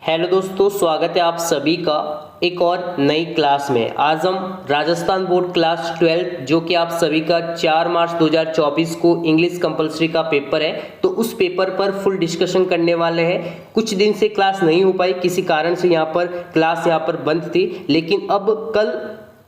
Hello दोस्तों, स्वागत है आप सभी का एक और नई क्लास में। आज हम राजस्थान बोर्ड क्लास 12 जो कि आप सभी का 4 मार्च 2024 को इंग्लिश कंपलसरी का पेपर है, तो उस पेपर पर फुल डिस्कशन करने वाले हैं। कुछ दिन से क्लास नहीं हो पाई, किसी कारण से यहाँ पर क्लास यहाँ पर बंद थी, लेकिन अब कल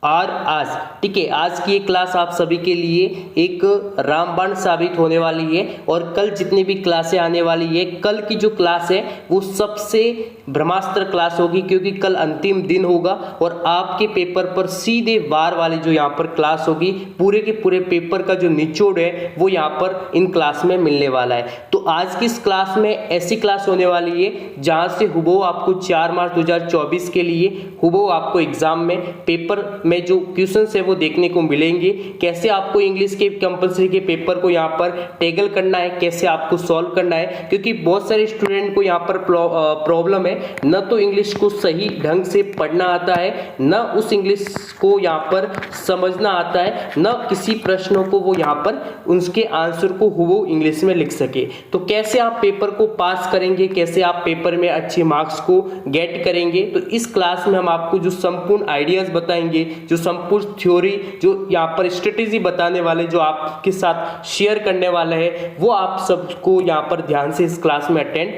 और आज ठीक है, आज की ये क्लास आप सभी के लिए एक रामबाण साबित होने वाली है। और कल जितनी भी क्लासें आने वाली है, कल की जो क्लास है वो सबसे ब्रह्मास्त्र क्लास होगी, क्योंकि कल अंतिम दिन होगा और आपके पेपर पर सीधे वार वाली जो यहाँ पर क्लास होगी, पूरे के पूरे पेपर का जो निचोड़ है वो यहाँ पर इन क्लास में मिलने वाला है। तो आज की इस क्लास में ऐसी क्लास होने वाली है जहाँ से हुबहू आपको 4 मार्च 2024 के लिए हुबहू आपको एग्जाम में पेपर में जो क्वेश्चंस है वो देखने को मिलेंगे। कैसे आपको इंग्लिश के कंपलसरी के पेपर को यहाँ पर टैकल करना है, कैसे आपको सॉल्व करना है, क्योंकि बहुत सारे स्टूडेंट को यहाँ पर प्रॉब्लम है, न तो इंग्लिश को सही ढंग से पढ़ना आता है, न उस इंग्लिश को यहाँ पर समझना आता है, न किसी प्रश्नों को वो यहाँ पर उसके आंसर को हुबहू इंग्लिश में लिख सके। तो कैसे आप पेपर को पास करेंगे, कैसे आप पेपर में अच्छे मार्क्स को गेट करेंगे, तो इस क्लास में हम आपको जो संपूर्ण आइडियाज बताएंगे, जो संपूर्ण थ्योरी, जो यहाँ पर स्ट्रेटेजी बताने वाले, जो आपके साथ शेयर करने वाले हैं, वो आप सबको यहाँ पर ध्यान से इस क्लास में अटेंड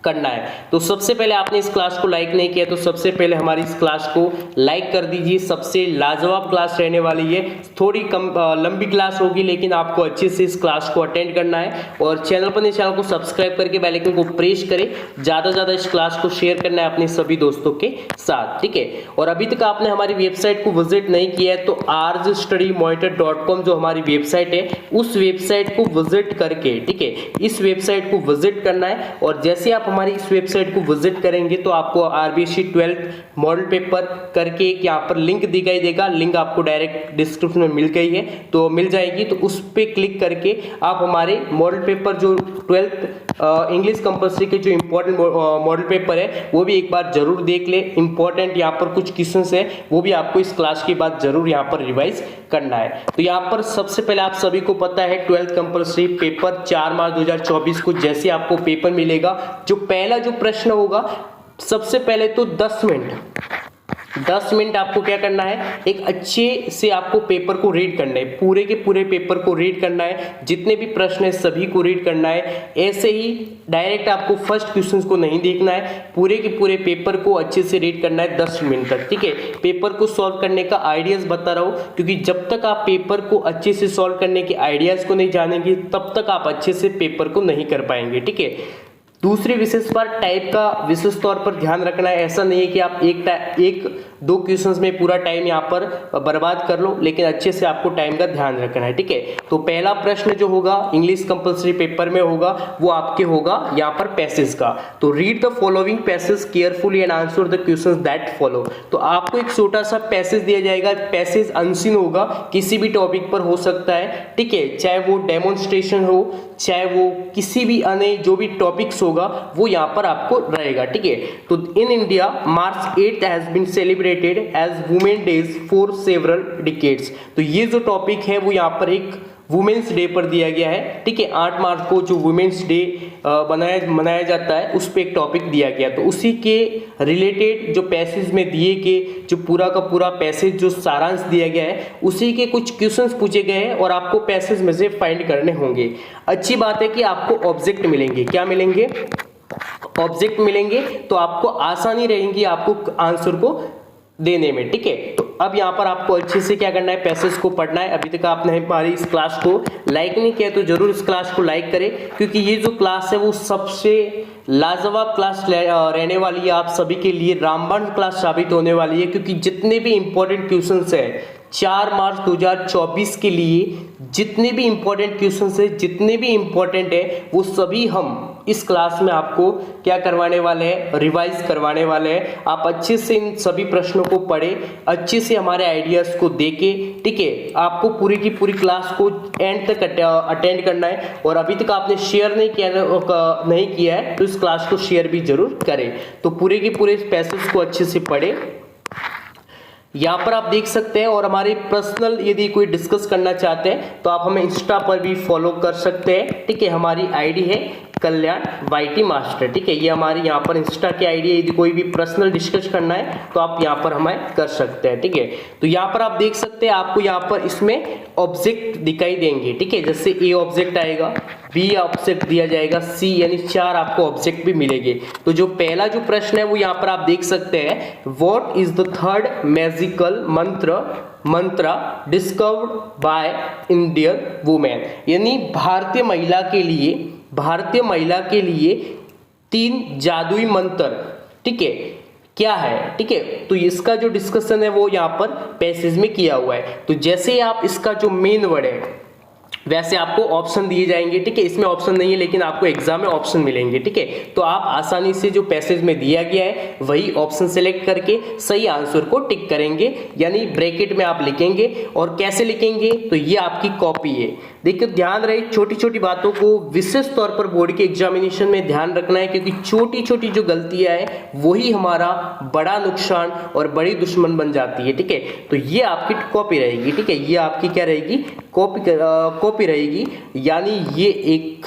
करना है। तो सबसे पहले आपने इस क्लास को लाइक नहीं किया तो सबसे पहले हमारी इस क्लास को लाइक कर दीजिए। सबसे लाजवाब क्लास रहने वाली है, थोड़ी कम लंबी क्लास होगी, लेकिन आपको अच्छे से इस क्लास को अटेंड करना है। और चैनल पर नहीं, चैनल को सब्सक्राइब करके बेल आइकन को प्रेस करें। ज़्यादा से ज़्यादा इस क्लास को शेयर करना है अपने सभी दोस्तों के साथ, ठीक है। और अभी तक आपने हमारी वेबसाइट को विजिट नहीं किया है तो arsstudymonitor.com जो हमारी वेबसाइट है, उस वेबसाइट को विजिट करके, ठीक है, इस वेबसाइट को विजिट करना है। और जैसे आप हमारी इस वेबसाइट को विजिट करेंगे तो आपको आरबीएससी 12th मॉडल पेपर करके एक यहाँ पर लिंक दिखाई देगा। लिंक आपको डायरेक्ट डिस्क्रिप्शन में मिल गई है, तो मिल जाएगी, तो उस पर क्लिक करके आप हमारे मॉडल पेपर जो 12th इंग्लिश कंपलसरी के जो इंपॉर्टेंट मॉडल पेपर है वो भी एक बार जरूर देख ले। इंपॉर्टेंट यहाँ पर कुछ क्वेश्चंस है वो भी आपको इस क्लास के बाद जरूर यहाँ पर रिवाइज करना है। तो यहाँ पर सबसे पहले आप सभी को पता है 12th कंपलसरी पेपर 4 मार्च 2024 को जैसे आपको पेपर मिलेगा, जो पहला जो प्रश्न होगा, सबसे पहले तो 10 मिनट आपको क्या करना है, एक अच्छे से आपको पेपर को रीड करना है, पूरे के पूरे पेपर को रीड करना है, जितने भी प्रश्न है सभी को रीड करना है। ऐसे ही डायरेक्ट आपको फर्स्ट क्वेश्चन को नहीं देखना है, पूरे के पूरे पेपर को अच्छे से रीड करना है 10 मिनट तक, ठीक है। पेपर को सॉल्व करने का आइडियाज बता रहा हूँ, क्योंकि जब तक आप पेपर को अच्छे से सॉल्व करने के आइडियाज को नहीं जानेंगे तब तक आप अच्छे से पेपर को नहीं कर पाएंगे, ठीक है। दूसरी विशेष बात, टाइप का विशेष तौर पर ध्यान रखना है। ऐसा नहीं है कि आप एक दो क्वेश्चंस में पूरा टाइम यहाँ पर बर्बाद कर लो, लेकिन अच्छे से आपको टाइम का ध्यान रखना है, ठीक है। तो पहला प्रश्न जो होगा इंग्लिश कंपलसरी पेपर में होगा वो आपके होगा यहाँ पर पैसेज का। तो read the following passage carefully and answer the questions that follow. तो आपको एक छोटा सा पैसेज दिया जाएगा, पैसेज अनसीन होगा, किसी भी टॉपिक पर हो सकता है, ठीक है, चाहे वो डेमोन्स्ट्रेशन हो, चाहे वो किसी भी अन्य जो भी टॉपिक्स होगा वो यहाँ पर आपको रहेगा, ठीक है। तो in India March 8 has been celebrated as women days for several decades. तो ये जो टॉपिक है वो यहाँ पर एक वुमेन्स डे पर दिया गया है, ठीक है। 8 मार्च को जो वुमेन्स डे मनाया जाता है उस पर एक टॉपिक दिया गया, तो उसी के रिलेटेड जो पैसेज में दिए गए, जो पूरा का पूरा पैसेज जो सारांश दिया गया है उसी के कुछ क्वेश्चंस पूछे गए हैं और आपको पैसेज में से फाइंड करने होंगे। अच्छी बात है कि आपको ऑब्जेक्ट मिलेंगे, क्या मिलेंगे, ऑब्जेक्ट मिलेंगे, तो आपको आसानी रहेगी आपको आंसर को देने में, ठीक है। तो अब यहाँ पर आपको अच्छे से क्या करना है, पैसेज को पढ़ना है। अभी तक आपने हमारी इस क्लास को लाइक नहीं किया तो जरूर इस क्लास को लाइक करें, क्योंकि ये जो क्लास है वो सबसे लाजवाब क्लास रहने वाली है, आप सभी के लिए रामबाण क्लास साबित होने वाली है। क्योंकि जितने भी इंपॉर्टेंट क्वेश्चंस है 4 मार्च 2024 के लिए, जितने भी इंपॉर्टेंट क्वेश्चंस है, जितने भी इंपॉर्टेंट है, वो सभी हम इस क्लास में आपको क्या करवाने वाले हैं, रिवाइज करवाने वाले हैं। आप अच्छे से इन सभी प्रश्नों को पढ़े, अच्छे से हमारे आइडियाज को देखें, ठीक है। आपको पूरी की पूरी क्लास को एंड तक अटेंड करना है। और अभी तक आपने शेयर नहीं किया है तो इस क्लास को शेयर भी जरूर करें। तो पूरे के पूरे पैसेज को अच्छे से पढ़े। यहाँ पर आप देख सकते हैं, और हमारे पर्सनल यदि कोई डिस्कस करना चाहते हैं तो आप हमें इंस्टा पर भी फॉलो कर सकते हैं, ठीक है। हमारी आईडी है कल्याण YT मास्टर, ठीक है। ये हमारी यहाँ पर इंस्टा की आईडी है, यदि कोई भी पर्सनल डिस्कस करना है तो आप यहाँ पर हमें कर सकते हैं, ठीक है। तो यहाँ पर आप देख सकते हैं, आपको यहाँ पर इसमें ऑब्जेक्ट दिखाई देंगे, ठीक है। जैसे A ऑब्जेक्ट आएगा, B ऑब्जेक्ट दिया जाएगा, C यानी 4 आपको ऑब्जेक्ट भी मिलेंगे। तो जो पहला जो प्रश्न है वो यहाँ पर आप देख सकते हैं, what is the third magical मंत्र डिस्कवर्ड बाय इंडियन वुमेन, यानी भारतीय महिला के लिए 3 जादुई मंत्र, ठीक है, क्या है, ठीक है। तो इसका जो डिस्कशन है वो यहाँ पर पैसेज में किया हुआ है। तो जैसे ही आप इसका जो मेन वर्ड है वैसे आपको ऑप्शन दिए जाएंगे, ठीक है। इसमें ऑप्शन नहीं है लेकिन आपको एग्जाम में ऑप्शन मिलेंगे, ठीक है। तो आप आसानी से जो पैसेज में दिया गया है वही ऑप्शन सेलेक्ट करके सही आंसर को टिक करेंगे, यानी ब्रैकेट में आप लिखेंगे। और कैसे लिखेंगे, तो ये आपकी कॉपी है। देखिए ध्यान रहे, छोटी छोटी बातों को विशेष तौर पर बोर्ड के एग्जामिनेशन में ध्यान रखना है, क्योंकि छोटी छोटी जो गलतियां है वही हमारा बड़ा नुकसान और बड़ी दुश्मन बन जाती है, ठीक है। तो ये आपकी कॉपी रहेगी, ठीक है। ये आपकी क्या रहेगी, कॉपी रहेगी, यानी ये एक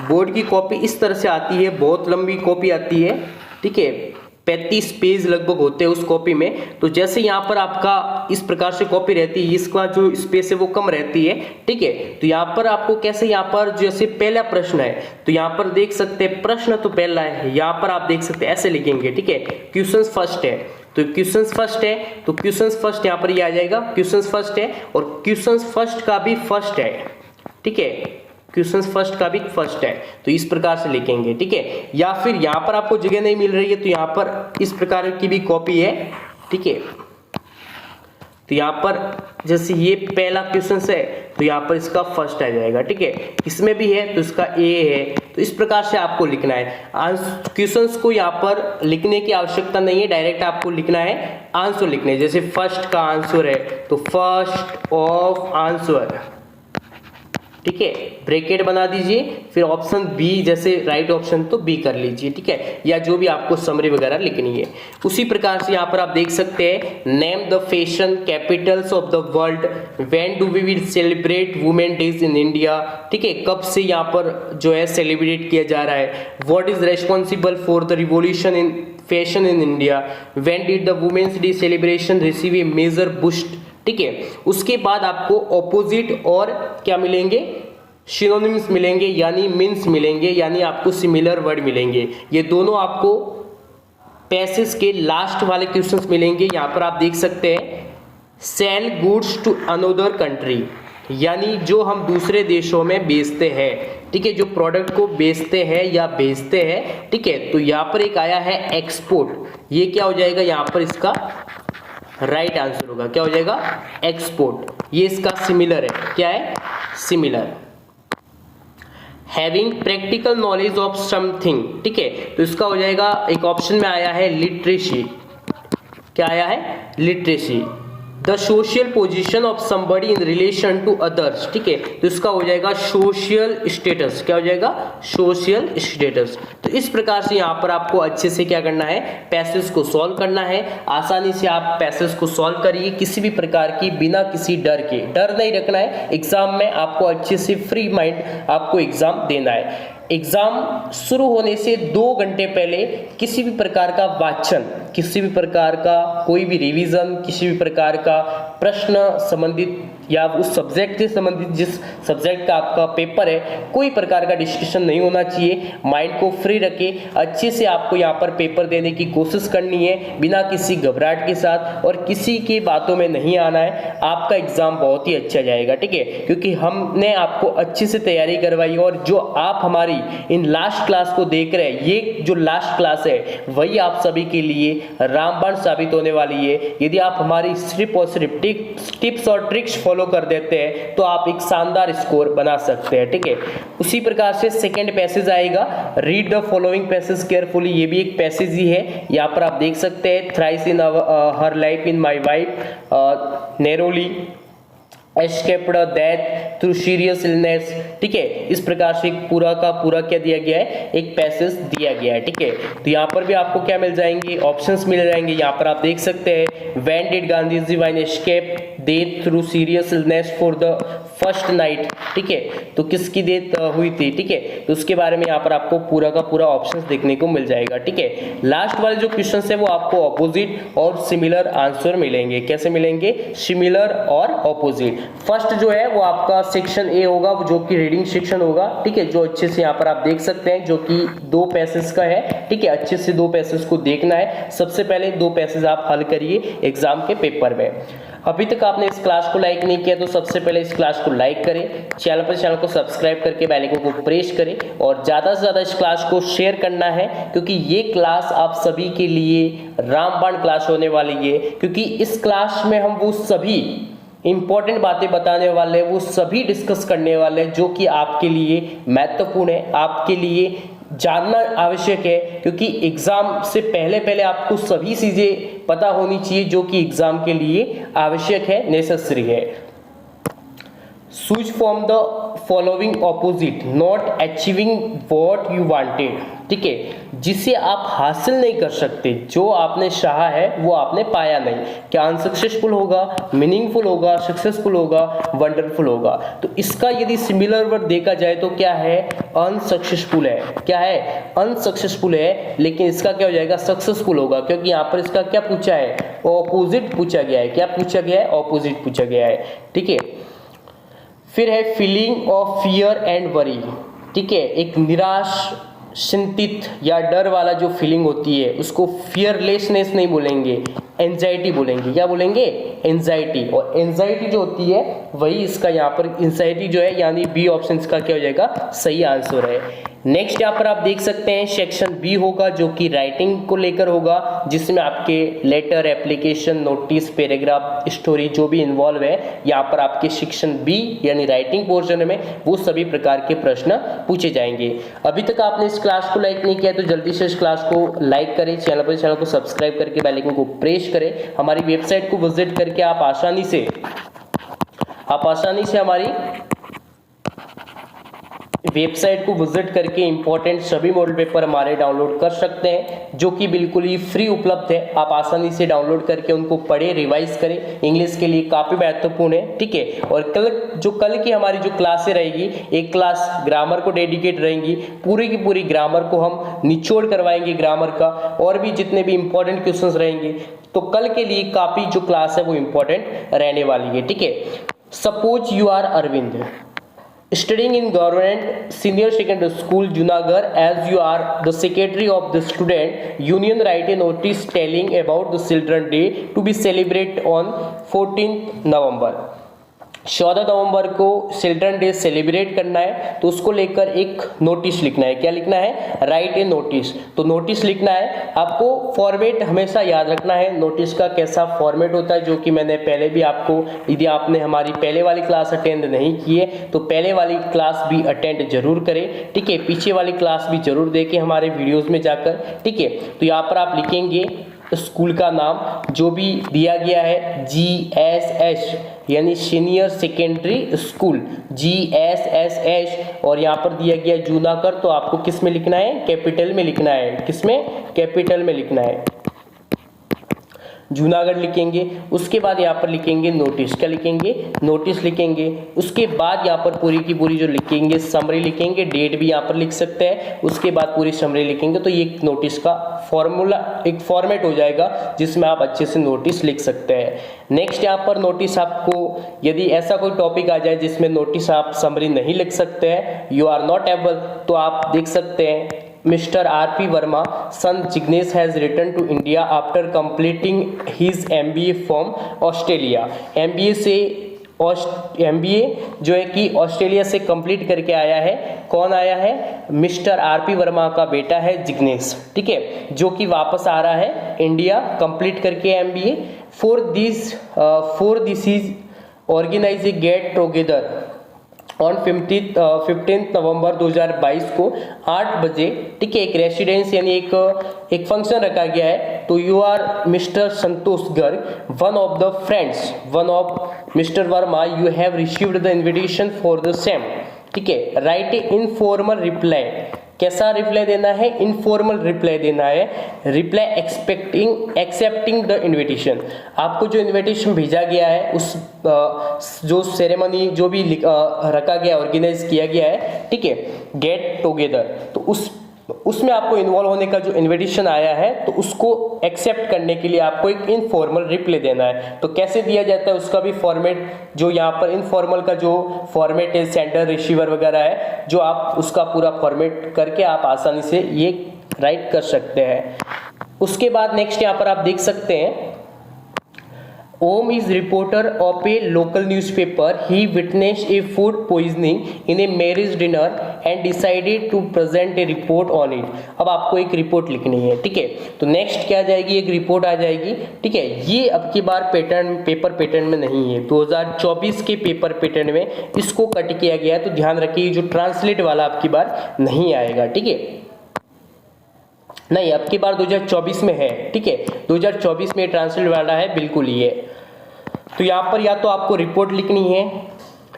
बोर्ड की कॉपी इस तरह से आती है, बहुत लंबी कॉपी आती है, ठीक है। 35 पेज लगभग होते हैं उस कॉपी में। तो जैसे यहाँ पर आपका इस प्रकार से कॉपी रहती है, इसका जो स्पेस है वो कम रहती है, ठीक है। तो यहाँ पर आपको कैसे, यहाँ पर जैसे पहला प्रश्न है तो यहाँ पर देख सकते हैं, प्रश्न तो पहला है, यहाँ पर आप देख सकते हैं ऐसे लिखेंगे, ठीक है। क्वेश्चन फर्स्ट है तो क्वेश्चन फर्स्ट है, तो क्वेश्चन फर्स्ट यहाँ पर ये आ जाएगा, क्वेश्चन फर्स्ट है और क्वेश्चन फर्स्ट का भी फर्स्ट है, ठीक है। क्वेश्चन फर्स्ट का भी फर्स्ट है, तो इस प्रकार से लिखेंगे, ठीक है। या फिर यहाँ पर आपको जगह नहीं मिल रही है तो यहाँ पर इस प्रकार की भी कॉपी है, ठीक है। तो यहाँ पर जैसे ये पहला क्वेश्चन है तो यहाँ पर इसका फर्स्ट आ जाएगा, ठीक है। इसमें भी है तो इसका ए है, तो इस प्रकार से आपको लिखना है। क्वेश्चंस को यहाँ पर लिखने की आवश्यकता नहीं है, डायरेक्ट आपको लिखना है, आंसर लिखने हैं। जैसे फर्स्ट का आंसर है तो फर्स्ट ऑफ आंसर, ठीक है, ब्रैकेट बना दीजिए। फिर ऑप्शन बी, जैसे राइट ऑप्शन तो बी कर लीजिए, ठीक है, या जो भी आपको समरी वगैरह लिखनी है। उसी प्रकार से यहाँ पर आप देख सकते हैं, name the fashion capitals of the world, when do we will celebrate women days in India, ठीक है, कब से यहाँ पर जो है सेलिब्रेट किया जा रहा है। What is responsible for the revolution in fashion in India, when did the women's day celebration receive a major boost, ठीक है। उसके बाद आपको ऑपोजिट और क्या मिलेंगे, सिनोनिम्स मिलेंगे, यानी मीन्स मिलेंगे, यानी आपको सिमिलर वर्ड मिलेंगे। ये दोनों आपको पैसेज के लास्ट वाले क्वेश्चंस मिलेंगे। यहाँ पर आप देख सकते हैं, sell goods to another country, यानी जो हम दूसरे देशों में बेचते हैं, ठीक है, जो प्रोडक्ट को बेचते हैं या बेचते हैं, ठीक है। तो यहाँ पर एक आया है एक्सपोर्ट, ये क्या हो जाएगा, यहाँ पर इसका राइट आंसर होगा, क्या हो जाएगा, एक्सपोर्ट। ये इसका सिमिलर है, क्या है, similar. Having practical knowledge of something, ठीक है, तो इसका हो जाएगा, एक ऑप्शन में आया है लिटरेसी, क्या आया है, literacy. The social position of somebody in relation to others, ठीक है, तो इसका हो जाएगा सोशल स्टेटस, क्या हो जाएगा, सोशल स्टेटस। तो इस प्रकार से यहाँ पर आपको अच्छे से क्या करना है, पैसेज को सॉल्व करना है। आसानी से आप पैसेज को सॉल्व करिए, किसी भी प्रकार की, बिना किसी डर के, डर नहीं रखना है। एग्जाम में आपको अच्छे से फ्री माइंड आपको एग्जाम देना है। एग्जाम शुरू होने से 2 घंटे पहले किसी भी प्रकार का वाचन, किसी भी प्रकार का कोई भी रिवीजन, किसी भी प्रकार का प्रश्न संबंधित या उस सब्जेक्ट से संबंधित, जिस सब्जेक्ट का आपका पेपर है, कोई प्रकार का डिस्कशन नहीं होना चाहिए। माइंड को फ्री रखें, अच्छे से आपको यहाँ पर पेपर देने की कोशिश करनी है, बिना किसी घबराहट के साथ, और किसी की बातों में नहीं आना है। आपका एग्जाम बहुत ही अच्छा जाएगा, ठीक है, क्योंकि हमने आपको अच्छे से तैयारी करवाई। और जो आप हमारी इन लास्ट क्लास को देख रहे हैं, ये जो लास्ट क्लास है वही आप सभी के लिए रामबाण साबित होने वाली है। यदि आप हमारी सिर्फ और सिर्फ टिप्स और ट्रिक्स फॉलो कर देते हैं तो आप एक शानदार स्कोर बना सकते हैं, ठीक है। उसी प्रकार से सेकंड पैसेज आएगा, read the following passage carefully, ये भी एक पैसेज ही है। यहाँ पर आप देख सकते हैं, thrice in her life in my wife narrowly, escaped death through serious illness. ठीक है, इस प्रकार से एक पूरा का पूरा क्या दिया गया है, एक पैसेज दिया गया है। ठीक है, तो यहाँ पर भी आपको क्या मिल जाएंगे, ऑप्शंस मिल जाएंगे। यहाँ पर आप देख सकते हैं, when did Gandhi ji vine escape death through serious illness for the first night. ठीक है, तो किसकी डेथ हुई थी। ठीक है, तो उसके बारे में यहाँ पर आपको पूरा का पूरा ऑप्शंस देखने को मिल जाएगा। ठीक है, लास्ट वाले जो क्वेश्चन है वो आपको ऑपोजिट और सिमिलर आंसर मिलेंगे। कैसे मिलेंगे, सिमिलर और ऑपोजिट। फर्स्ट जो है वो आपका सेक्शन ए होगा, जो कि रीडिंग सेक्शन होगा। ठीक है, जो अच्छे से यहाँ पर आप देख सकते हैं, जो कि 2 पैसेज का है। ठीक है, अच्छे से 2 पैसेज को देखना है। सबसे पहले 2 पैसेज आप हल करिए एग्जाम के पेपर में। अभी तक आपने इस क्लास को लाइक नहीं किया तो सबसे पहले इस क्लास को लाइक करें, चैनल को सब्सक्राइब करके बेल आइकन को प्रेस करें और ज़्यादा से ज़्यादा इस क्लास को शेयर करना है, क्योंकि ये क्लास आप सभी के लिए रामबाण क्लास होने वाली है। क्योंकि इस क्लास में हम वो सभी इंपॉर्टेंट बातें बताने वाले हैं, वो सभी डिस्कस करने वाले हैं जो कि आपके लिए महत्वपूर्ण है, आपके लिए जानना आवश्यक है। क्योंकि एग्जाम से पहले आपको सभी चीजें पता होनी चाहिए जो कि एग्जाम के लिए आवश्यक है, नेसेसरी है। Switch from the following opposite not achieving what you wanted. ठीक है, जिसे आप हासिल नहीं कर सकते, जो आपने चाहा है वो आपने पाया नहीं। क्या अनसक्सेसफुल होगा, मीनिंगफुल होगा, सक्सेसफुल होगा, वंडरफुल होगा। तो इसका यदि सिमिलर वर्ड देखा जाए तो क्या है, अनसक्सेसफुल है। क्या है, अनसक्सेसफुल है, लेकिन इसका क्या हो जाएगा, सक्सेसफुल होगा। क्योंकि यहाँ पर इसका क्या पूछा है, ऑपोजिट पूछा गया है। क्या पूछा गया है, ऑपोजिट पूछा गया है। ठीक है, फिर है feeling of fear and worry. ठीक है, एक निराश, चिंतित या डर वाला जो फीलिंग होती है उसको फियरलेसनेस नहीं बोलेंगे, एंजाइटी बोलेंगे। क्या बोलेंगे, एंजाइटी। और एंजाइटी जो होती है वही इसका यहाँ पर एंजाइटी जो है, यानी बी ऑप्शन का क्या हो जाएगा, सही आंसर है। नेक्स्ट यहाँ पर आप देख सकते हैं सेक्शन बी होगा, जो कि राइटिंग को लेकर होगा, जिसमें आपके letter, application, notice, paragraph, story जो भी इन्वॉल्व है यहाँ पर आपके सेक्शन बी यानी राइटिंग पोर्शन में वो सभी प्रकार के प्रश्न पूछे जाएंगे। अभी तक आपने इस क्लास को लाइक नहीं किया तो जल्दी से इस क्लास को लाइक करें, चैनल को सब्सक्राइब करके बेल आइकन को प्रेस करें। हमारी वेबसाइट को विजिट करके आप आसानी से हमारी वेबसाइट को विजिट करके इंपॉर्टेंट सभी मॉडल पेपर हमारे डाउनलोड कर सकते हैं, जो कि बिल्कुल ही फ्री उपलब्ध है। आप आसानी से डाउनलोड करके उनको पढ़े, रिवाइज करें। इंग्लिश के लिए काफी महत्वपूर्ण है। ठीक है, और कल की हमारी जो क्लासें रहेगी, एक क्लास ग्रामर को डेडिकेट रहेंगी। पूरी की पूरी ग्रामर को हम निचोड़ करवाएंगे, ग्रामर का और भी जितने भी इंपॉर्टेंट क्वेश्चंस रहेंगे। तो कल के लिए काफी जो क्लास है वो इंपॉर्टेंट रहने वाली है। ठीक है, suppose you are Arvind, studying in government senior secondary school Junagadh, as you are the secretary of the student union, write a notice telling about the children day to be celebrated on 14th November। 14 नवंबर को children day celebrate करना है, तो उसको लेकर एक notice लिखना है। क्या लिखना है, राइट ए नोटिस। तो नोटिस लिखना है, आपको फॉर्मेट हमेशा याद रखना है नोटिस का कैसा फॉर्मेट होता है, जो कि मैंने पहले भी आपको, यदि आपने हमारी पहले वाली क्लास अटेंड नहीं की है तो पहले वाली क्लास भी अटेंड जरूर करें। ठीक है, पीछे वाली क्लास भी जरूर देखें हमारे वीडियोज में जाकर। ठीक है, तो यहाँ पर आप लिखेंगे स्कूल का नाम जो भी दिया गया है, GSS यानी सीनियर सेकेंडरी स्कूल, GSSH, और यहाँ पर दिया गया जूनागढ़, तो आपको किस में लिखना है, कैपिटल में लिखना है। किसमें, कैपिटल में लिखना है, जूनागढ़ लिखेंगे। उसके बाद यहाँ पर लिखेंगे नोटिस। क्या लिखेंगे, नोटिस लिखेंगे। उसके बाद यहाँ पर पूरी की पूरी जो लिखेंगे समरी लिखेंगे, डेट भी यहाँ पर लिख सकते हैं। उसके बाद पूरी समरी लिखेंगे, तो ये नोटिस का फॉर्मूला, एक फॉर्मेट हो जाएगा जिसमें आप अच्छे से नोटिस लिख सकते हैं। नेक्स्ट यहाँ पर नोटिस आपको, यदि ऐसा कोई टॉपिक आ जाए जिसमें नोटिस आप समरी नहीं लिख सकते हैं, यू आर नॉट एबल, तो आप देख सकते हैं Mr. R.P. Verma, son Jignesh has returned to India after completing his MBA from Australia। MBA जो है कि ऑस्ट्रेलिया से कंप्लीट करके आया है। कौन आया है, मिस्टर R.P. वर्मा का बेटा है जिग्नेश। ठीक है, जो कि वापस आ रहा है इंडिया कंप्लीट करके MBA। For this is organize a get together on 15 November 2022 को 8 बजे, ठीक है, एक रेसिडेंस यानी एक फंक्शन रखा गया है। तो you are mister Santosh Garg, one of the friends, one of mister Verma, you have received the invitation for the same, ठीक है। राइट ए इनफॉर्मल रिप्लाई, कैसा रिप्लाई देना है? इनफॉर्मल रिप्लाई देना है। रिप्लाई एक्सेप्टिंग द इनविटेशन, आपको जो इनविटेशन भेजा गया है उस जो सेरेमनी जो भी रखा गया, ऑर्गेनाइज किया गया है, ठीक है, गेट टुगेदर, तो उसमें आपको इन्वॉल्व होने का जो इनविटेशन आया है तो उसको एक्सेप्ट करने के लिए आपको एक इनफॉर्मल रिप्लाई देना है। तो कैसे दिया जाता है उसका भी फॉर्मेट, जो यहाँ पर इनफॉर्मल का जो फॉर्मेट है, सेंडर रिसीवर वगैरह है, जो आप उसका पूरा फॉर्मेट करके आप आसानी से ये राइट कर सकते हैं। उसके बाद नेक्स्ट यहाँ पर आप देख सकते हैं, Om is reporter of a local newspaper. He witnessed a food poisoning in a marriage dinner and decided to present a report on it. अब आपको एक रिपोर्ट लिखनी है, ठीक है। तो नेक्स्ट क्या आ जाएगी? एक रिपोर्ट आ जाएगी, ठीक है। ये अब की बार पेपर पैटर्न में नहीं है, 2024 के पेपर पैटर्न में इसको कट किया गया है। तो ध्यान रखिए, जो ट्रांसलेट वाला अब की बार नहीं आएगा, ठीक है। नहीं, अब की बार 2024 में है, ठीक है, 2024 में ट्रांसलेट वाला है, बिल्कुल ही है। तो यहाँ पर या तो आपको रिपोर्ट लिखनी है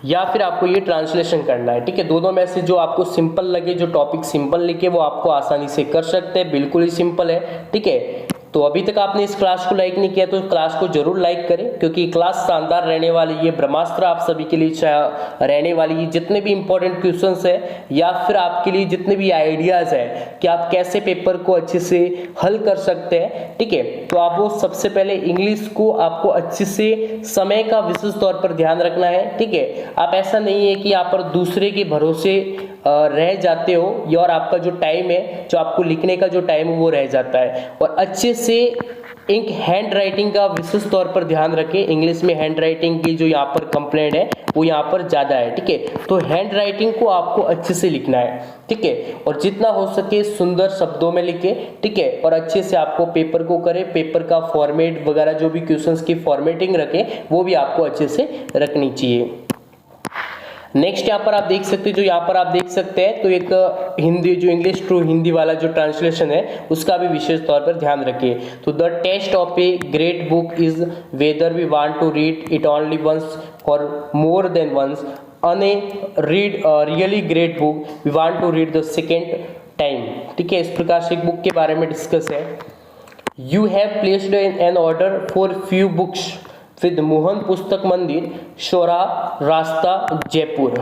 या फिर आपको ये ट्रांसलेशन करना है, ठीक है। दोनों में से जो आपको सिंपल लगे, जो टॉपिक सिंपल लिखे, वो आपको आसानी से कर सकते हैं, बिल्कुल ही सिंपल है, ठीक है। तो अभी तक आपने इस क्लास को लाइक नहीं किया तो क्लास को जरूर लाइक करें, क्योंकि क्लास शानदार रहने वाली है, ब्रह्मास्त्र आप सभी के लिए रहने वाली है। जितने भी इंपॉर्टेंट क्वेश्चंस है या फिर आपके लिए जितने भी आइडियाज है कि आप कैसे पेपर को अच्छे से हल कर सकते हैं, ठीक है। तो आप वो सबसे पहले इंग्लिश को आपको अच्छे से समय का विशेष तौर पर ध्यान रखना है, ठीक है। आप ऐसा नहीं है कि यहाँ पर दूसरे के भरोसे रह जाते हो, और आपका जो टाइम है, जो आपको लिखने का जो टाइम है वो रह जाता है। और अच्छे से एक हैंड राइटिंग का विशेष तौर पर ध्यान रखें। इंग्लिश में हैंड राइटिंग की जो यहाँ पर कंप्लेंट है वो यहाँ पर ज़्यादा है, ठीक है। तो हैंड राइटिंग को आपको अच्छे से लिखना है, ठीक है, और जितना हो सके सुंदर शब्दों में लिखे, ठीक है। और अच्छे से आपको पेपर को करें, पेपर का फॉर्मेट वगैरह जो भी क्वेश्चंस की फॉर्मेटिंग रखें वो भी आपको अच्छे से रखनी चाहिए। नेक्स्ट यहाँ पर आप देख सकते हैं, जो यहाँ पर आप देख सकते हैं, तो एक हिंदी, जो इंग्लिश टू हिंदी वाला जो ट्रांसलेशन है उसका भी विशेष तौर पर ध्यान रखिए। तो the test of a great book is whether we want to read it only once or more than once. On a read really great book we want to read the second time, ठीक है। इस प्रकार से एक book के बारे में discuss है। You have placed an order for few books with Mohan Pustak Mandir, Shora Rasta, Jaipur.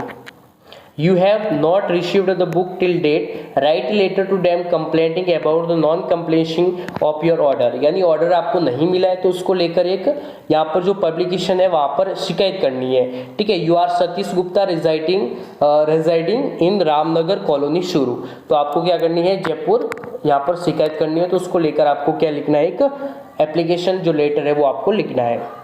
You have not received the book till date. Write a letter to them complaining about the non-completion of your order. यानी order आपको नहीं मिला है तो उसको लेकर एक यहाँ पर जो पब्लिकेशन है वहाँ पर शिकायत करनी है, ठीक है। You are Satish Gupta residing in Ramnagar colony शुरू। तो आपको क्या करनी है? जयपुर यहाँ पर शिकायत करनी है, तो उसको लेकर आपको क्या लिखना है? एक एप्लीकेशन जो लेटर है वो आपको लिखना है।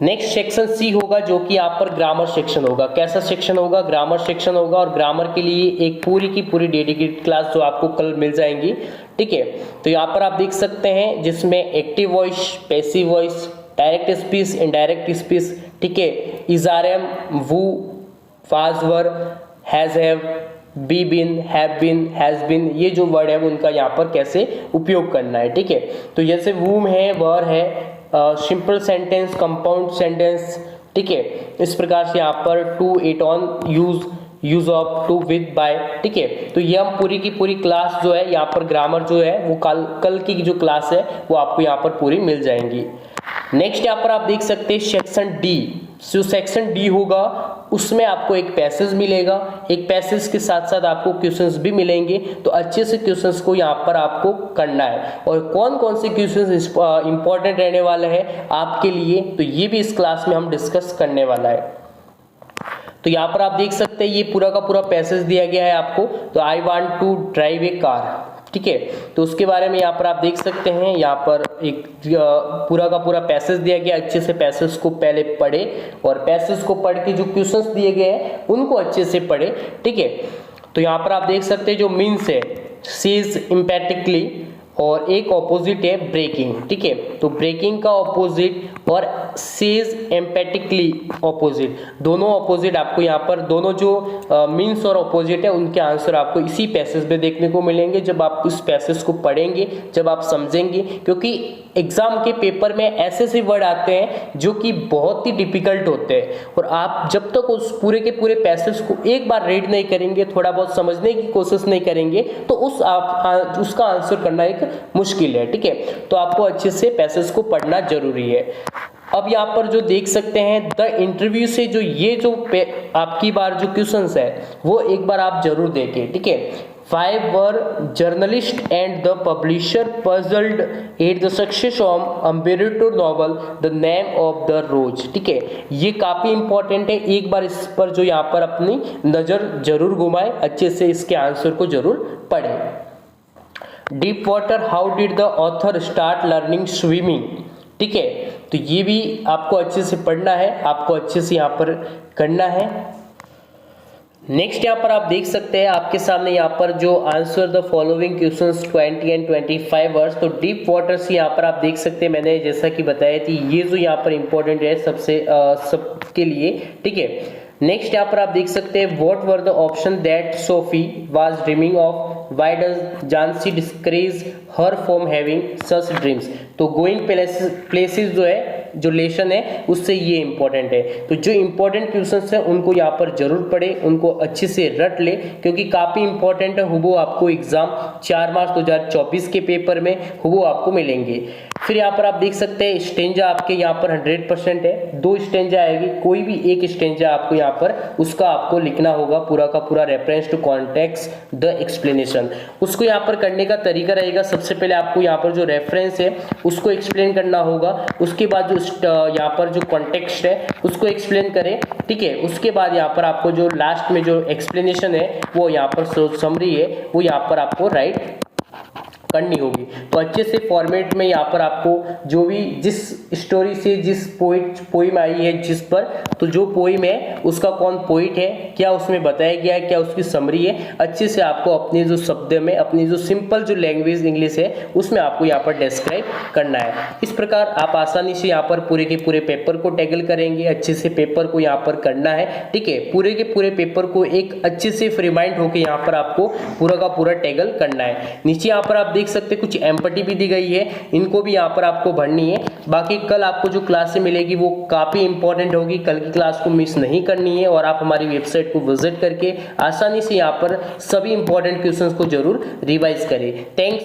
नेक्स्ट सेक्शन सी होगा, जो कि यहाँ पर ग्रामर सेक्शन होगा। कैसा सेक्शन होगा? ग्रामर सेक्शन होगा। और ग्रामर के लिए एक पूरी की पूरी डेडिकेटेड क्लास जो आपको कल मिल जाएंगी, ठीक है। तो यहाँ पर आप देख सकते हैं, जिसमें active voice, passive voice, direct speech, indirect speech, ठीक है, इजारम, वू, was were, has, have, be been, have been, has been, ये जो वर्ड है उनका यहाँ पर कैसे उपयोग करना है, ठीक है। तो जैसे वूम है, वर है, सिंपल सेंटेंस, कंपाउंड सेंटेंस, ठीक है। इस प्रकार से यहाँ पर to, it, on, use of, to, with, by, ठीक है। तो ये हम पूरी की पूरी क्लास जो है यहाँ पर ग्रामर जो है वो कल की जो क्लास है वो आपको यहाँ पर पूरी मिल जाएंगी। नेक्स्ट यहाँ पर आप देख सकते हैं सेक्शन डी। जो सेक्शन डी होगा उसमें आपको एक पैसेज मिलेगा, एक पैसेज के साथ साथ आपको क्वेश्चंस भी मिलेंगे। तो अच्छे से क्वेश्चंस को यहाँ पर आपको करना है। और कौन कौन से क्वेश्चंस इंपॉर्टेंट रहने वाले हैं आपके लिए, तो ये भी इस क्लास में हम डिस्कस करने वाला है। तो यहाँ पर आप देख सकते हैं ये पूरा का पूरा पैसेज दिया गया है आपको। तो I want to drive a car, ठीक है। तो उसके बारे में यहाँ पर आप देख सकते हैं, यहाँ पर एक पूरा का पूरा पैसेज दिया गया। अच्छे से पैसेज को पहले पढ़े और पैसेज को पढ़ के जो क्वेश्चंस दिए गए हैं उनको अच्छे से पढ़े, ठीक है। तो यहाँ पर आप देख सकते हैं जो मीन्स है, सीज एम्पैथिकली, और एक ऑपोजिट है ब्रेकिंग, ठीक है। तो ब्रेकिंग का ऑपोजिट और सेज एम्पैटिकली ऑपोजिट, दोनों ऑपोजिट आपको यहाँ पर, दोनों जो मीन्स और ऑपोजिट है उनके आंसर आपको इसी पैसेज में देखने को मिलेंगे जब आप इस पैसेज को पढ़ेंगे, जब आप समझेंगे। क्योंकि एग्जाम के पेपर में ऐसे ऐसे वर्ड आते हैं जो कि बहुत ही डिफिकल्ट होते हैं, और आप जब तक उस पूरे के पूरे पैसेज को एक बार रीड नहीं करेंगे, थोड़ा बहुत समझने की कोशिश नहीं करेंगे, तो उसका आंसर करना एक मुश्किल है, ठीक है। तो आपको अच्छे से पैसेज को पढ़ना जरूरी है। अब यहाँ पर जो देख सकते हैं द इंटरव्यू से जो ये जो आपकी बार जो क्वेश्चंस है वो एक बार आप जरूर देखें, ठीक है। 5 were journalist and the publisher puzzled at the success of Umberto novel The Name of the Rose, ठीक है। ये काफी इंपॉर्टेंट है, एक बार इस पर जो यहाँ पर अपनी नजर जरूर घुमाए, अच्छे से इसके आंसर को जरूर पढ़े। Deep water, how did the author start learning swimming, ठीक है। तो ये भी आपको अच्छे से पढ़ना है, आपको अच्छे से यहाँ पर करना है। नेक्स्ट यहाँ पर आप देख सकते हैं आपके सामने यहाँ पर जो answer the following questions 20 and 25 words. तो डीप वाटर से यहाँ पर आप देख सकते हैं, मैंने जैसा कि बताया थी ये जो यहाँ पर इंपॉर्टेंट है सबके लिए, ठीक है। नेक्स्ट यहाँ पर आप देख सकते हैं what were the option that Sophie was dreaming of, why does Jansie discourage her from having such dreams. तो गोइंग प्लेसेस जो है, जो लेसन है उससे ये इंपॉर्टेंट है। तो जो इंपॉर्टेंट क्वेश्चंस है उनको यहाँ पर जरूर पढ़े, उनको अच्छे से रट ले, क्योंकि काफी इंपॉर्टेंट है। हुबो आपको एग्जाम 4 मार्च 2024 के पेपर में हुबो आपको मिलेंगे। फिर यहाँ पर आप देख सकते हैं स्टेंजा आपके यहाँ पर 100% है, 2 स्टेंजा आएगी, कोई भी एक स्टेंजा आपको यहाँ पर उसका आपको लिखना होगा पूरा का पूरा reference to context the explanation. उसको यहाँ पर करने का तरीका रहेगा, सबसे पहले आपको यहाँ पर जो रेफरेंस है उसको एक्सप्लेन करना होगा, उसके बाद जो यहाँ पर जो कॉन्टेक्स्ट है उसको एक्सप्लेन करें, ठीक है। उसके बाद यहाँ पर आपको जो लास्ट में जो एक्सप्लेनेशन है वो यहाँ पर समरी है वो यहाँ पर आपको राइट करनी होगी। तो अच्छे से फॉर्मेट में यहाँ पर आपको जो भी जिस स्टोरी से जिस पोइम आई है जिस पर, तो जो पोइम है उसका कौन पोइट है, क्या उसमें बताया गया है, क्या उसकी समरी है, अच्छे से आपको अपने जो शब्द में अपनी जो सिंपल जो लैंग्वेज इंग्लिश है उसमें आपको यहाँ पर डिस्क्राइब करना है। इस प्रकार आप आसानी से यहाँ पर पूरे के पूरे पेपर को टैकल करेंगे, अच्छे से पेपर को यहाँ पर करना है, ठीक है। पूरे के पूरे पेपर को एक अच्छे से रिमाइंड होकर यहाँ पर आपको पूरा का पूरा टैकल करना है। नीचे यहाँ पर आप देख सकते हैं कुछ एम्पैथी भी दी गई है, इनको भी यहाँ पर आपको भरनी है। बाकी कल आपको जो क्लास मिलेगी वो काफी इंपॉर्टेंट होगी, कल की क्लास को मिस नहीं करनी है और आप हमारी वेबसाइट को विजिट करके आसानी से यहाँ पर सभी इंपॉर्टेंट क्वेश्चंस को जरूर रिवाइज करें। थैंक्स।